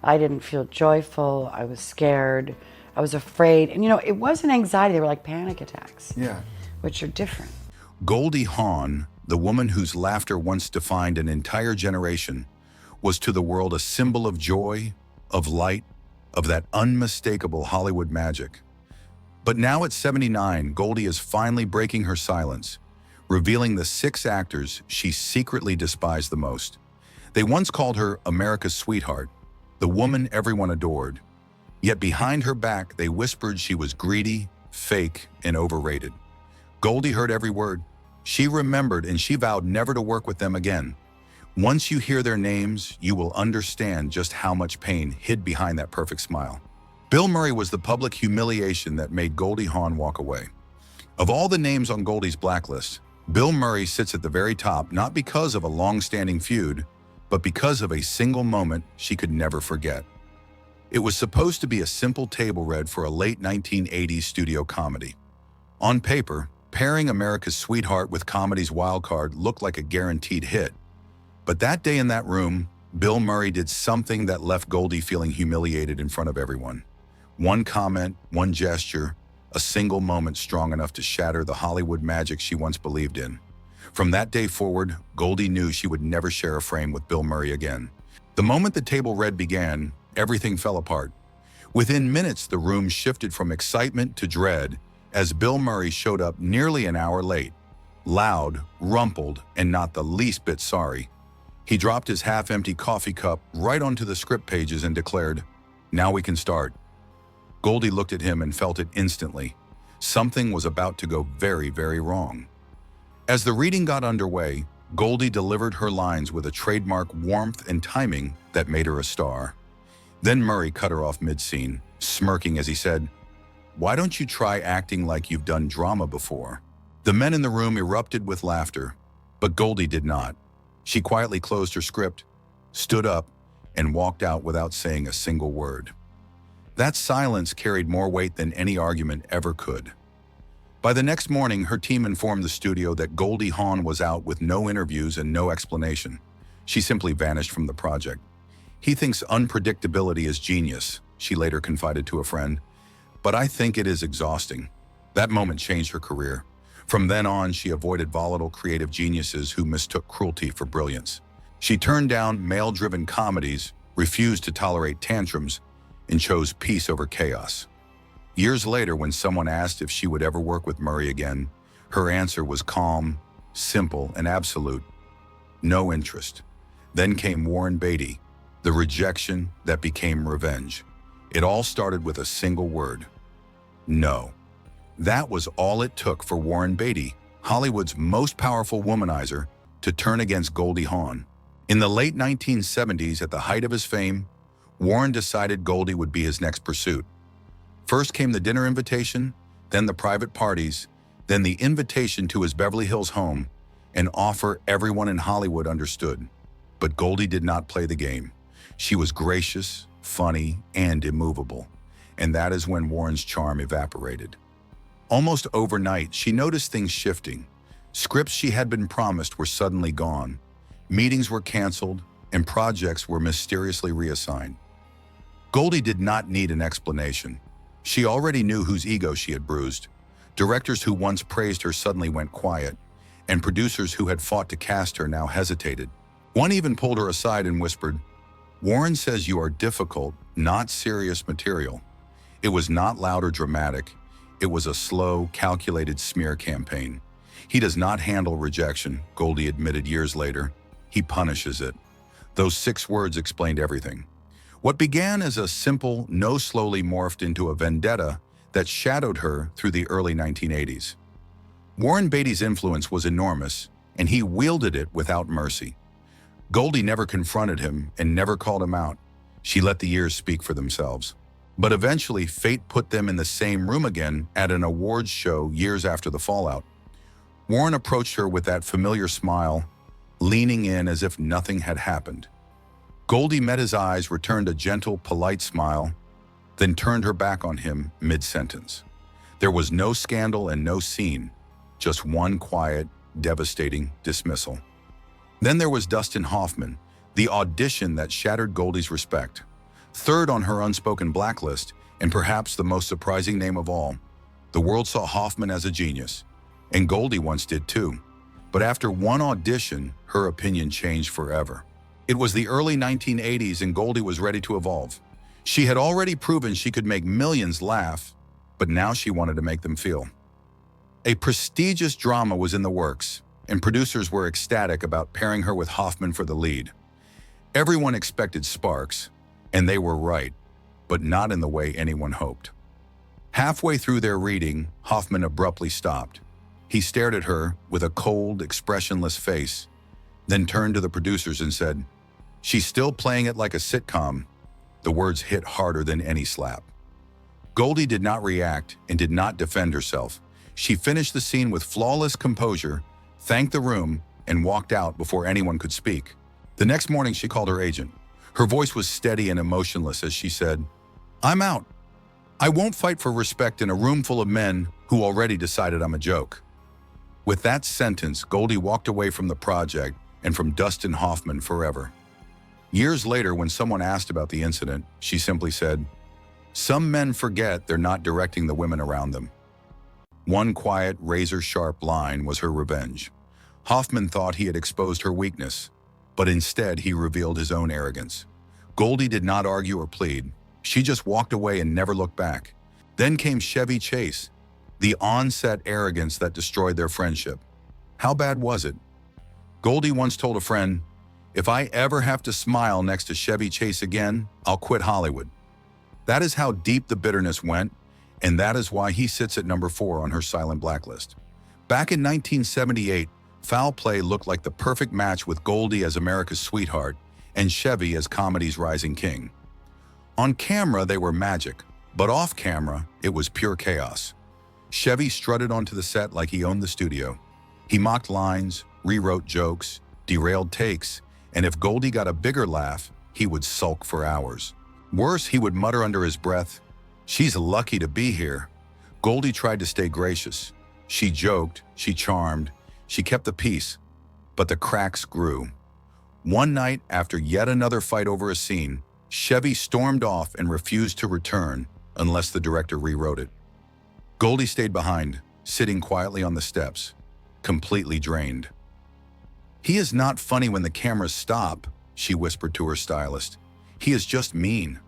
I didn't feel joyful. I was scared. I was afraid. And it wasn't anxiety. They were like panic attacks, Yeah. which are different. Goldie Hawn, the woman whose laughter once defined an entire generation, was to the world a symbol of joy, of light, of that unmistakable Hollywood magic. But now at 79, Goldie is finally breaking her silence, revealing the 6 actors she secretly despised the most. They once called her America's sweetheart, the woman everyone adored. Yet behind her back, they whispered she was greedy, fake, and overrated. Goldie heard every word. She remembered, and she vowed never to work with them again. Once you hear their names, you will understand just how much pain hid behind that perfect smile. Bill Murray was the public humiliation that made Goldie Hawn walk away. Of all the names on Goldie's blacklist, Bill Murray sits at the very top not because of a long-standing feud, but because of a single moment she could never forget. It was supposed to be a simple table read for a late 1980s studio comedy. On paper, pairing America's Sweetheart with comedy's wild card looked like a guaranteed hit. But that day in that room, Bill Murray did something that left Goldie feeling humiliated in front of everyone. One comment, one gesture, a single moment strong enough to shatter the Hollywood magic she once believed in. From that day forward, Goldie knew she would never share a frame with Bill Murray again. The moment the table read began, everything fell apart. Within minutes, the room shifted from excitement to dread as Bill Murray showed up nearly an hour late. Loud, rumpled, and not the least bit sorry. He dropped his half-empty coffee cup right onto the script pages and declared, "Now we can start." Goldie looked at him and felt it instantly. Something was about to go very, very wrong. As the reading got underway, Goldie delivered her lines with a trademark warmth and timing that made her a star. Then Murray cut her off mid-scene, smirking as he said, "Why don't you try acting like you've done drama before?" The men in the room erupted with laughter, but Goldie did not. She quietly closed her script, stood up, and walked out without saying a single word. That silence carried more weight than any argument ever could. By the next morning, her team informed the studio that Goldie Hawn was out with no interviews and no explanation. She simply vanished from the project. "He thinks unpredictability is genius," she later confided to a friend, "but I think it is exhausting." That moment changed her career. From then on, she avoided volatile creative geniuses who mistook cruelty for brilliance. She turned down male-driven comedies, refused to tolerate tantrums, and chose peace over chaos. Years later, when someone asked if she would ever work with Murray again, her answer was calm, simple, and absolute. No interest. Then came Warren Beatty, the rejection that became revenge. It all started with a single word: no. That was all it took for Warren Beatty, Hollywood's most powerful womanizer, to turn against Goldie Hawn. In the late 1970s, at the height of his fame, Warren decided Goldie would be his next pursuit. First came the dinner invitation, then the private parties, then the invitation to his Beverly Hills home, an offer everyone in Hollywood understood. But Goldie did not play the game. She was gracious, funny, and immovable. And that is when Warren's charm evaporated. Almost overnight, she noticed things shifting. Scripts she had been promised were suddenly gone. Meetings were canceled, and projects were mysteriously reassigned. Goldie did not need an explanation. She already knew whose ego she had bruised. Directors who once praised her suddenly went quiet, and producers who had fought to cast her now hesitated. One even pulled her aside and whispered, "Warren says you are difficult, not serious material." It was not loud or dramatic. It was a slow, calculated smear campaign. "He does not handle rejection," Goldie admitted years later. "He punishes it." Those 6 words explained everything. What began as a simple no slowly morphed into a vendetta that shadowed her through the early 1980s. Warren Beatty's influence was enormous, and he wielded it without mercy. Goldie never confronted him and never called him out. She let the years speak for themselves. But eventually, fate put them in the same room again at an awards show years after the fallout. Warren approached her with that familiar smile, leaning in as if nothing had happened. Goldie met his eyes, returned a gentle, polite smile, then turned her back on him mid-sentence. There was no scandal and no scene, just one quiet, devastating dismissal. Then there was Dustin Hoffman, the audition that shattered Goldie's respect. Third on her unspoken blacklist, and perhaps the most surprising name of all, the world saw Hoffman as a genius. And Goldie once did too. But after one audition, her opinion changed forever. It was the early 1980s and Goldie was ready to evolve. She had already proven she could make millions laugh, but now she wanted to make them feel. A prestigious drama was in the works, and producers were ecstatic about pairing her with Hoffman for the lead. Everyone expected sparks, and they were right, but not in the way anyone hoped. Halfway through their reading, Hoffman abruptly stopped. He stared at her with a cold, expressionless face, then turned to the producers and said, "She's still playing it like a sitcom." The words hit harder than any slap. Goldie did not react and did not defend herself. She finished the scene with flawless composure, thanked the room, and walked out before anyone could speak. The next morning, she called her agent. Her voice was steady and emotionless as she said, "I'm out. I won't fight for respect in a room full of men who already decided I'm a joke." With that sentence, Goldie walked away from the project and from Dustin Hoffman forever. Years later, when someone asked about the incident, she simply said, "Some men forget they're not directing the women around them." One quiet, razor-sharp line was her revenge. Hoffman thought he had exposed her weakness, but instead he revealed his own arrogance. Goldie did not argue or plead. She just walked away and never looked back. Then came Chevy Chase, the on-set arrogance that destroyed their friendship. How bad was it? Goldie once told a friend, "If I ever have to smile next to Chevy Chase again, I'll quit Hollywood." That is how deep the bitterness went, and that is why he sits at number 4 on her silent blacklist. Back in 1978, Foul Play looked like the perfect match with Goldie as America's sweetheart and Chevy as comedy's rising king. On camera, they were magic, but off camera, it was pure chaos. Chevy strutted onto the set like he owned the studio. He mocked lines, rewrote jokes, derailed takes, and if Goldie got a bigger laugh, he would sulk for hours. Worse, he would mutter under his breath, "She's lucky to be here." Goldie tried to stay gracious. She joked, she charmed, she kept the peace, but the cracks grew. One night, after yet another fight over a scene, Chevy stormed off and refused to return unless the director rewrote it. Goldie stayed behind, sitting quietly on the steps, completely drained. "He is not funny when the cameras stop," she whispered to her stylist. "He is just mean."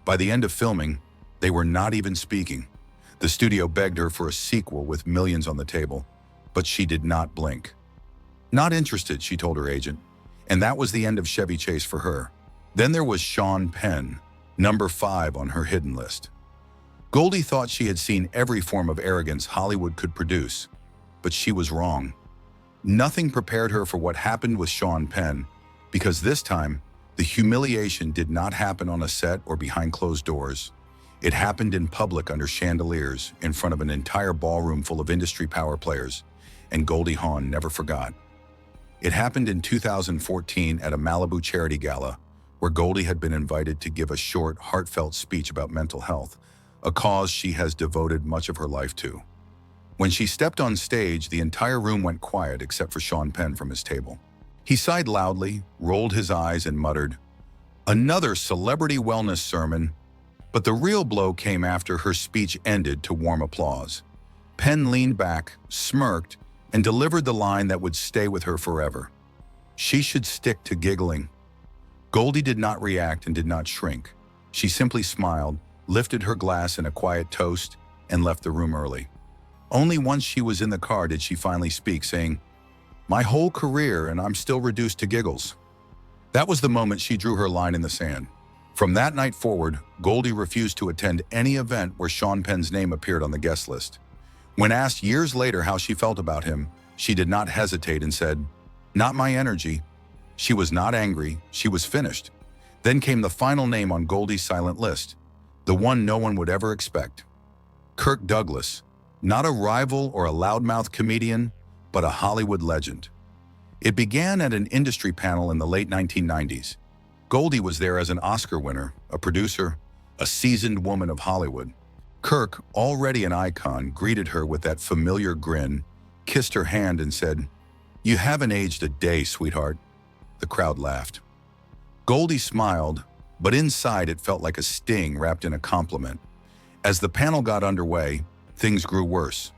By the end of filming, they were not even speaking. The studio begged her for a sequel with millions on the table, but she did not blink. "Not interested," she told her agent, and that was the end of Chevy Chase for her. Then there was Sean Penn, number 5 on her hidden list. Goldie thought she had seen every form of arrogance Hollywood could produce, but she was wrong. Nothing prepared her for what happened with Sean Penn, because this time, the humiliation did not happen on a set or behind closed doors. It happened in public under chandeliers in front of an entire ballroom full of industry power players, and Goldie Hawn never forgot. It happened in 2014 at a Malibu charity gala, where Goldie had been invited to give a short, heartfelt speech about mental health, a cause she has devoted much of her life to. When she stepped on stage, the entire room went quiet except for Sean Penn from his table. He sighed loudly, rolled his eyes, and muttered, "Another celebrity wellness sermon." But the real blow came after her speech ended to warm applause. Penn leaned back, smirked, and delivered the line that would stay with her forever. She should stick to giggling. Goldie did not react and did not shrink. She simply smiled, lifted her glass in a quiet toast, and left the room early. Only once she was in the car did she finally speak, saying, "My whole career and I'm still reduced to giggles." That was the moment she drew her line in the sand. From that night forward, Goldie refused to attend any event where Sean Penn's name appeared on the guest list. When asked years later how she felt about him, she did not hesitate and said, "Not my energy." She was not angry, she was finished. Then came the final name on Goldie's silent list, the one no one would ever expect. Kirk Douglas, not a rival or a loudmouth comedian, but a Hollywood legend. It began at an industry panel in the late 1990s. Goldie was there as an Oscar winner, a producer, a seasoned woman of Hollywood. Kirk, already an icon, greeted her with that familiar grin, kissed her hand and said, "You haven't aged a day, sweetheart." The crowd laughed. Goldie smiled, but inside it felt like a sting wrapped in a compliment. As the panel got underway, things grew worse.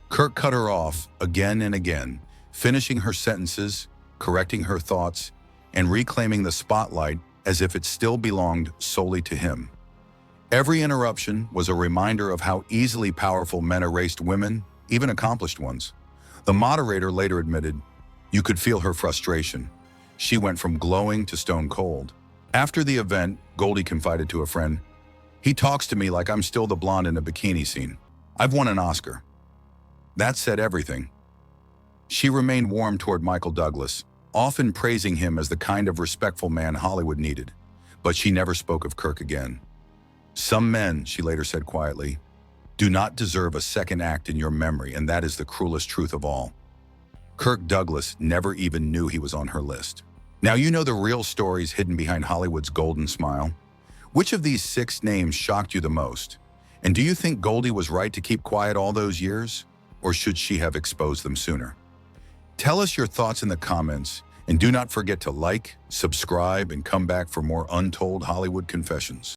Kirk cut her off again and again, finishing her sentences, correcting her thoughts, and reclaiming the spotlight as if it still belonged solely to him. Every interruption was a reminder of how easily powerful men erased women, even accomplished ones. The moderator later admitted, "You could feel her frustration. She went from glowing to stone cold." After the event, Goldie confided to a friend, "He talks to me like I'm still the blonde in a bikini scene. I've won an Oscar." That said everything. She remained warm toward Michael Douglas, often praising him as the kind of respectful man Hollywood needed, but she never spoke of Kirk again. "Some men," she later said quietly, "do not deserve a second act in your memory, and that is the cruelest truth of all." Kirk Douglas never even knew he was on her list. Now you know the real stories hidden behind Hollywood's golden smile. Which of these 6 names shocked you the most? And do you think Goldie was right to keep quiet all those years? Or should she have exposed them sooner? Tell us your thoughts in the comments, and do not forget to like, subscribe, and come back for more Untold Hollywood Confessions.